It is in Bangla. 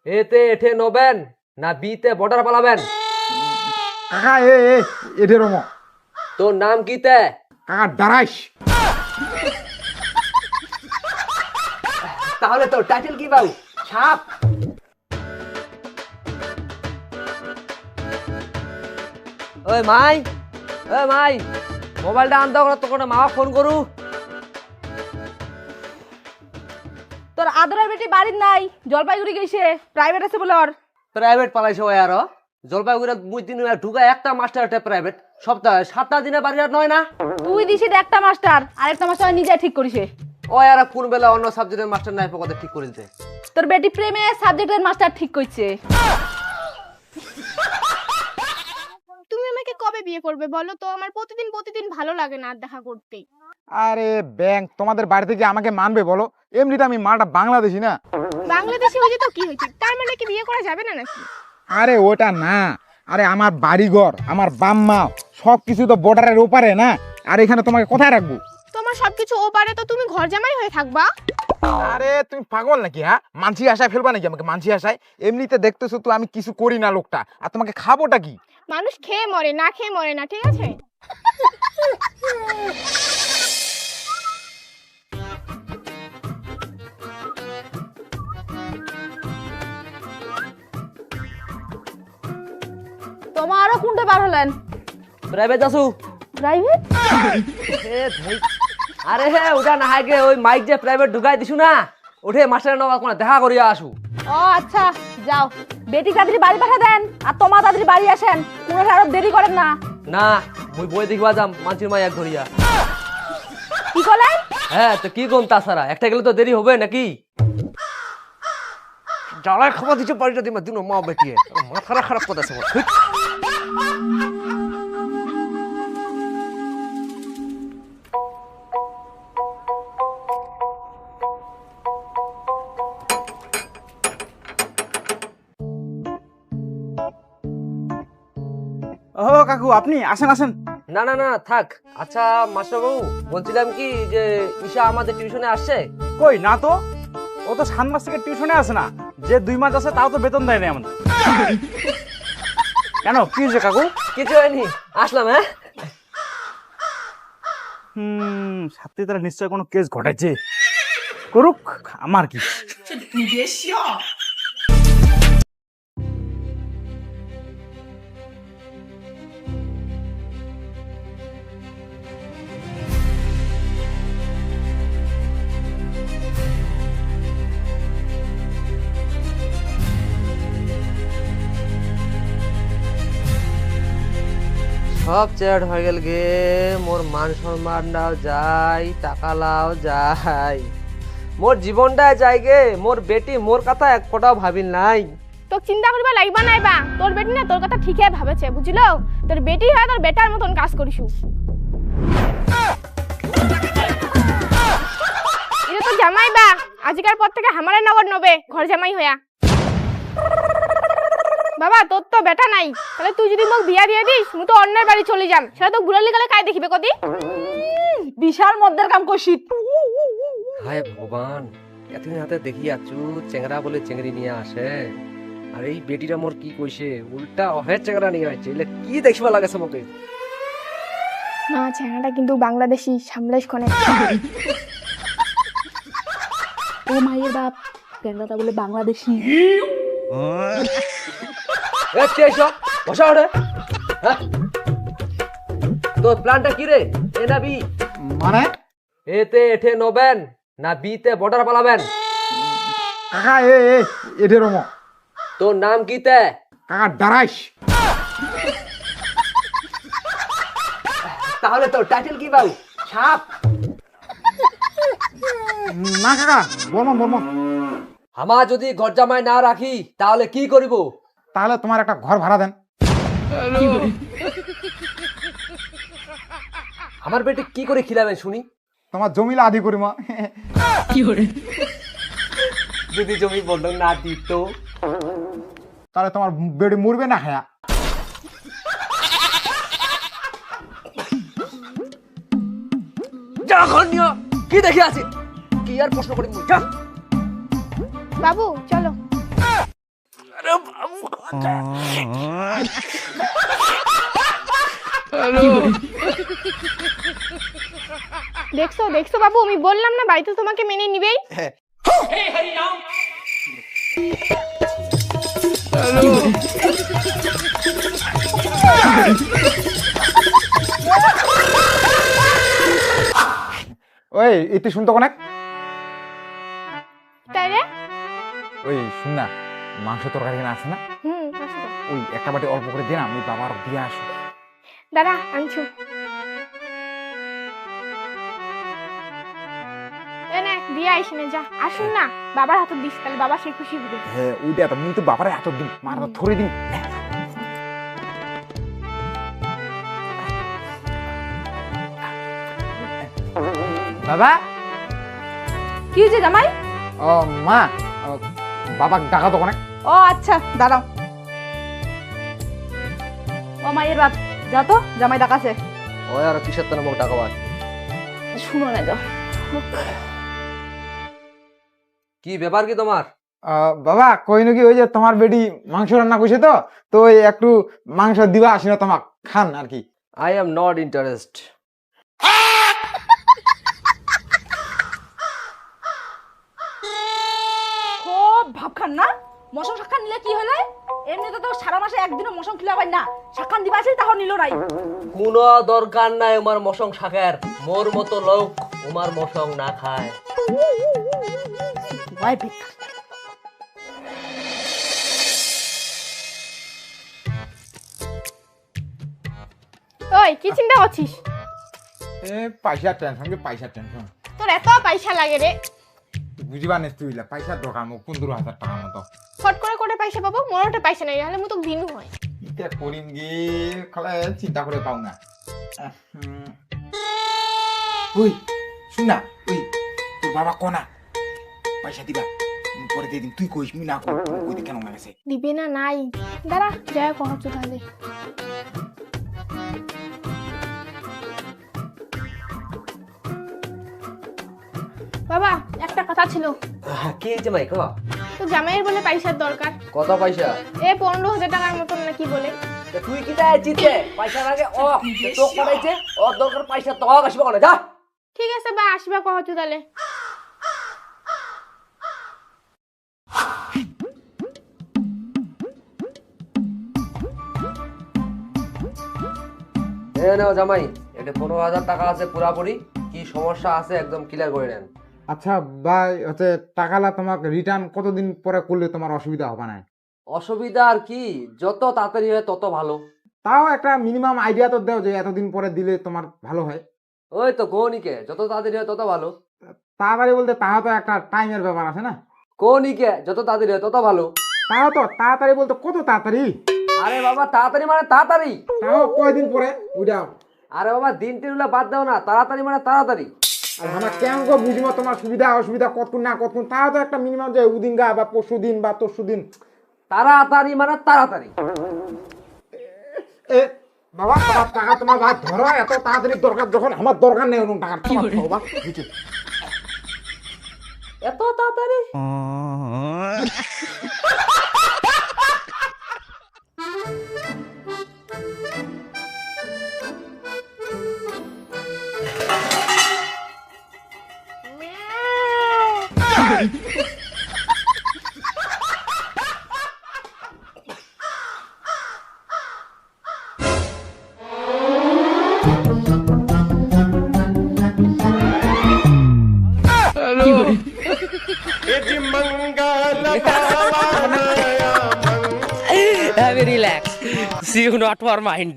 এতে এঠে নবেন না বিতে বর্ডার পালাবেন? কাকা এঠে রম। তোর নাম কিতে? কাকা দারাইস। তাহলে তোর টাইটেল কি বাবু? সাপ। ওই মাই, ওই মাই, মোবাইলটা আনতে করে তোর মা ফোন করু। তোর আদরের বেটি বাড়ির নাই, জলপাইগুড়ি গেছে, প্রাইভেট আছে বলে। ওর প্রাইভেট পালাইছে ওই আরো। জলপাইগুড়ি মুই দিন ঢুকা একটা মাস্টার প্রাইভেট সপ্তাহে 7টা দিনে বাড়ি আর নয় না। তুই দিছিস একটা মাস্টার, আরেকটা মাস্টার নিজে ঠিক করিস। ওই আর কোন বেলা অন্য সাবজেক্টের মাস্টার নাই পকতে ঠিক করে দিতে। তোর বেটি প্রেমে সাবজেক্টের মাস্টার ঠিক করছে। তুমি আমাকে কবে বিয়ে করবে বলো তো? আমার প্রতিদিন ভালো লাগে না আর দেখা করতে। আরে ব্যাংক তোমাদের বাড়ি থেকে আমাকে মানবে বলো? এমনিতে আমি মাটা বাংলাদেশি না। বাংলাদেশি হয়েছে তো কি হয়েছে, তার মানে কি বিয়ে করা যাবে না নাকি? আরে ওটা না, আরে আমার বাড়িঘর, আমার বাম্মা সবকিছু তো বর্ডারের ওপারে না। আর এখানে তোমাকে কোথায় রাখবো? তোমার সবকিছু ওপারে, তো তুমি ঘর জামাই হয়ে থাকবা। আরে তুমি পাগল নাকি? হ্যাঁ, মানসি আশায় ফেলবা নাকি আমাকে? মানসি আশায় এমনিতে দেখতেছো তো আমি কিছু করি না লোকটা, আর তোমাকে খাবোটা কি? মানুষ খেয়ে মরে না খেয়ে মরে না, ঠিক আছে? তোমারও কোনটা বার হলেন? প্রাইভেট আসু। প্রাইভেট? আরে হ্যাঁ, ওটা না হাইগে ওই মাইক যে প্রাইভেট ঢুকাই দিছু না, ওঠে মাস্টারের নগর কোন দেখা করিয়া আসু। ও আচ্ছা, যাও। বেটি তাড়াতাড়ি বাড়ি পাঠা দেন, আর তোমার তাড়াতাড়ি বাড়ি আসেন। কোনো আরো দেরি করেন না। না, মুই বই দেখিবা যাম মানসির মাই এক ঘরিয়া। কি করলেন? হ্যাঁ, তো কি কোন তাছাড়া একটা গেলে তো দেরি হবে নাকি? জ্বালায় খাবার দিচ্ছে বাড়িটা দিমা দিন মা বেটিয়ে মাথা খারাপ কথা আছে। ও কাকু, আপনি আসেন আসেন। না না না থাক। আচ্ছা মাস্টার বাবু, বলছিলাম কি যে ঈশা আমাদের টিউশনে আসছে? কই না তো, ও তো 7 মাস থেকে টিউশনে আসে না। যে 2 মাস আছে তাও তো বেতন দেয় না আমাদের। কেন, কি হয়েছে কাকু? কিছু হয়নি, আসলাম। হ্যাঁ, সাথে তারা নিশ্চয় কোনো কেস ঘটাইছে। করুক, আমার কি। সব চেয়ার হয়ে গেল গে। মোর মান সম্মানটাও যাই, টাকালাও যাই, মোর জীবনটাই যাই গে। মোর বেটি মোর কথা এক ফোঁটাও ভাবিল নাই। তো চিন্তা করিবা লাগবা নাইবা, তোর বেটি না তোর কথা ঠিকই ভাবেছে, বুঝলো? তোর বেটি হয় তোর বেটার মতন কাজ করিস। এটা তো জামাই বা, আজকের পর থেকে আমারে নগর নবে ঘর জামাই হইয়া। বাবা তোর তো বেটা নাই, তাহলে তুই যদি মোক বিয়া দিয়ে দিস মু তো অন্যের বাড়ি চলে যাম। সেটা তো বুড়ালি গেলে কাই দেখিবে কদি? বিশাল মদ্দের কাম করছিস। হায় ভগবান, এতদিন হাতে দেখি আছু চেংরা বলে চেংড়ি নিয়ে আসে, আর এই বেটিটা মোর কি কইছে উল্টা অহের চেংরা নিয়ে আসছে। এলে কি দেখিবা লাগেছে মোকে? মা ছেনাটা কিন্তু বাংলাদেশি, সামলাইস কোনে। ও মায়ের বাপ, ক্যাংরাটা বলে বাংলাদেশি। বসা ওঠে। হ্যাঁ, তোর প্ল্যানটা কি রে? এ না বি? মানে এতে এঠে নবেন না বিতে বর্ডার পালাবেন? কাকা এঠে রম। তোর নাম কিতে? কাকা দারাইস। তাহলে তোর টাইটেল কি বাবু? সাপ। না কাকা, বর্মন বর্মন। আমার যদি ঘর জামাই না রাখি তাহলে কি করিব? তাহলে তোমার একটা ঘর ভাড়া দেন। আমার বেটি কি করে খিলাবেন শুনি? তোমার জমিলা আদি করি মা। যদি জমি বন্ধক না দিত তাহলে তোমার বেড়ি মরবে না। হ্যাঁ, যা ঘর নিও। কি দেখে আছি? কি আর প্রশ্ন করি? যা বাবু চলো। দেখছো দেখছো বাবু, আমি বললাম না বাড়িতে তোমাকে মেনে নিবেই। ওই তুই শুনতো কোনে? তাই রে? ওই শুন না, মাংস তরকারি না আছে না, আছে তো। ওই একটা বাটি অল্প করে দিন, আমি বাবার দিয়ে আসো। দাদা আনছো। এনে দিয়ে আইস না, যা। আসুন না, বাবার হাতে দিস, তাহলে বাবা সে খুশি হবে। হ্যাঁ ওইটা তো আমি তো বাবারে এত দিন মার ধরে দিন। বাবা। কি হয়েছে জামাই? ও মা, বাবা ডাকা তো অনেক। ও আচ্ছা, দাঁড়াও। ও মায়ের বাপ, যা তো, জামাই ডাকাছে। ওই আর কিসের তার মুখ টাকা শুনো না, যাও। কি ব্যাপার কি তোমার? বাবা কই নাকি ওই যে তোমার বেটি মাংস রান্না করছে, তো ওই একটু মাংস দিবা আসি না তোমাক, খান আর কি। I am not interest. খুব ভাব খান না, মশন শাখান নিলে কি হলে? এমনিতে তো সারা মাসে একদিনও মশন খিলা পাই না, শাখান দিবা আসি তাহলে নিল নাই। কোনো দরকার নাই আমার মশং শাকের, মোর মতো লোক তোমার মশং না খায়। ভাই বেকার। ওই কি চিন্তা করছিস? পয়সা টেনশন, পয়সা টেনশন তোর এত পয়সা লাগে রে? বুঝিবা নে তুই, পয়সার দরকার মোক 15,000 টাকা মতো। ফট করে করে পয়সা পাবো, মোরটা পয়সা নাই, তাহলে মু তো দিনু হয়। এটা করিম গে, খালে চিন্তা করে পাও না। ওই শুন না, ওই তোর বাবা কোনা পয়সা দিবা, পরে দিয়ে দিন, তুই কইস মি না কই কেন না গেছে। দিবে না নাই, দাঁড়া যাই কহছো তাহলে। বাবা একটা কথা ছিল। কি হয়েছে মাই? তো জামাইয়ের বলে পয়সার দরকার। কত পয়সা? 15,000 টাকার মতন নাকি বলে। তুই কি চাইছিস পয়সা লাগে? ও তো করাইছে, ওর দরকার পয়সা তো আসবে কোনে, যা। ঠিক আছে বা আসবা কহছো তাহলে। নাও জামাই, এটা 15,000 টাকা আছে পুরাপুরি। কি সমস্যা আছে একদম ক্লিয়ার করে নেন। আচ্ছা ভাই, হচ্ছে টাকালা তোমাকে রিটার্ন কতদিন পরে করলে তোমার অসুবিধা হবে না? অসুবিধা আর কি, যত তাড়াতাড়ি হয় তত ভালো। তাও একটা মিনিমাম আইডিয়া তো দাও যে এতদিন পরে দিলে তোমার ভালো হয়। ওই তো কোনিকে যত তাড়াতাড়ি হয় তত ভালো। তাড়াতাড়ি বলতে তাও তো একটা টাইমের ব্যাপার আছে না? কোনিকে যত তাড়াতাড়ি হয় তত ভালো। তাও তো তাড়াতাড়ি বলতে কত তাড়াতাড়ি? আরে বাবা তাড়াতাড়ি মানে তাড়াতাড়ি। তাও কয়দিন পরে উঠাও? আরে বাবা দিন টিনগুলো বাদ দাও না, তাড়াতাড়ি মানে তাড়াতাড়ি। আর আমরা কেমন করে বুঝবো তোমার সুবিধা অসুবিধা কতক্ষণ না কতক্ষণ? তাও তো একটা মিনিমাম যে উদিন গা বা পরশু দিন বা তরশু দিন। তাড়াতাড়ি মানে তাড়াতাড়ি। এ বাবা, তোমার টাকা তোমার ভাই ধরো, এত তাড়াতাড়ি দরকার যখন, আমার দরকার নেই ওরকম টাকা। বাবা এত তাড়াতাড়ি? Relax. See you not for mind.